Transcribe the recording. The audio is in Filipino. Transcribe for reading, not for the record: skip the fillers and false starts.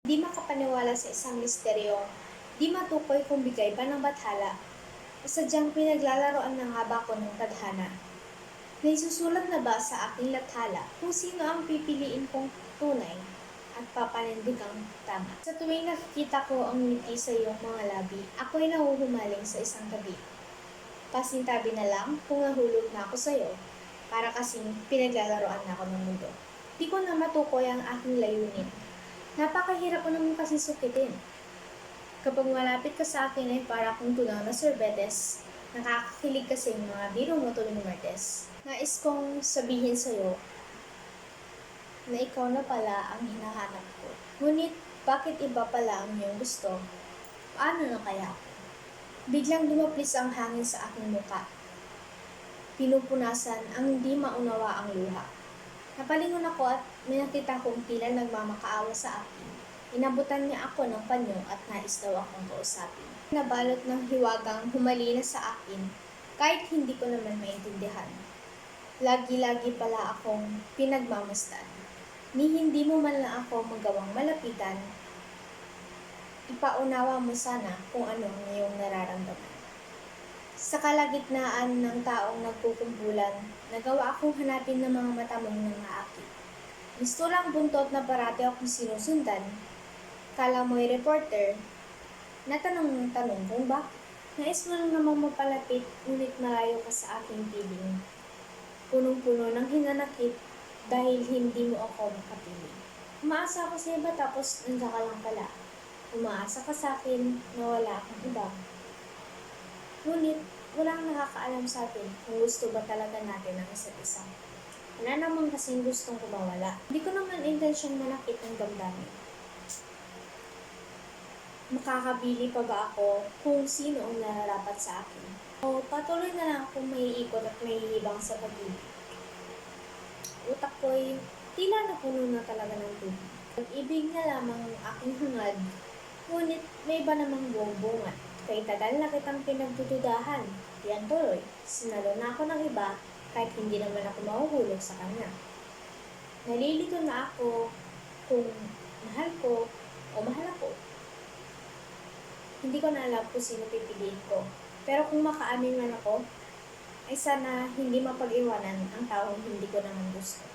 Di makapaniwala sa isang misteryo, di matukoy kung bigay ba ng bathala, o sadyang pinaglalaroan na nga ba ako ng tadhana. Naisusulat na ba sa aking lathala kung sino ang pipiliin kong tunay at papanindigang tama? Sa tuwing nakikita ko ang ngiti sa iyong mga labi, ako'y nahuhumaling sa isang tabi. Pasintabi na lang kung nahulog na ako sa'yo, para kasing pinaglalaroan na ako ng mundo. Di ko na matukoy ang aking layunin. Napakahirap ko naman kasi sukitin. Kapag malapit ka sa akin ay para kung tunaw na sorbetes, nakakakilig kasi yung mga biro mo tuloy ni Martes. Nais kong sabihin sa'yo na ikaw na pala ang hinahanap ko. Ngunit, bakit iba pala ang iyong gusto? Paano na kaya ako? Biglang dumaplis ang hangin sa aking muka. Pinupunasan ang hindi maunawa ang luha. Napalingon ako at may nakita kong tila nagmamakaawa sa akin. Inabutan niya ako ng panyo at nais daw akong kausapin. Nabalot ng hiwagang humalina sa akin kahit hindi ko naman maintindihan. Lagi-lagi pala akong pinagmamasdan. Ni hindi mo man lang ako magawang malapitan, ipaunawa mo sana kung ano ang iyong nararamdaman. Sa kalagitnaan ng taong nagkukumpulan, nagawa akong hanapin ng mga mata mong nangaakit. Gusto lang buntot na parati akong sinusundan. Kala mo'y reporter, natanong ng tanong kung bakit. Nais mo lang namang mapalapit, ngunit malayo ka sa aking piling. Punong-puno ng hinanakit dahil hindi mo ako makapili. Umaasa ako sa iba tapos nandiyan ka lang pala. Umaasa ka sa akin na wala akong iba. Ngunit, walang nakakaalam sa atin kung gusto ba talaga natin ang isa't isa. Wala naman kasing gustong kumawala. Hindi ko naman intensyong manakit ang damdamin. Makakabili pa ba ako kung sino ang nararapat sa akin? O patuloy na lang akong maiikot at mahihibang sa pag-ibig. Utak ko'y tila napuno na talaga ng tubig. Pag-ibig na lamang ang aking hangad, ngunit may iba namang buong-bungat. Kay tagal na kitang pinagdududahan, yan tuloy, sinalo na ako ng iba kahit hindi naman ako mahuhulog sa kanya. Nalilito na ako kung mahal ko o mahal ako. Hindi ko na alam kung sino pipiliin ko. Pero kung makaamin man ako, ay sana hindi mapag-iwanan ang taong hindi ko naman gusto.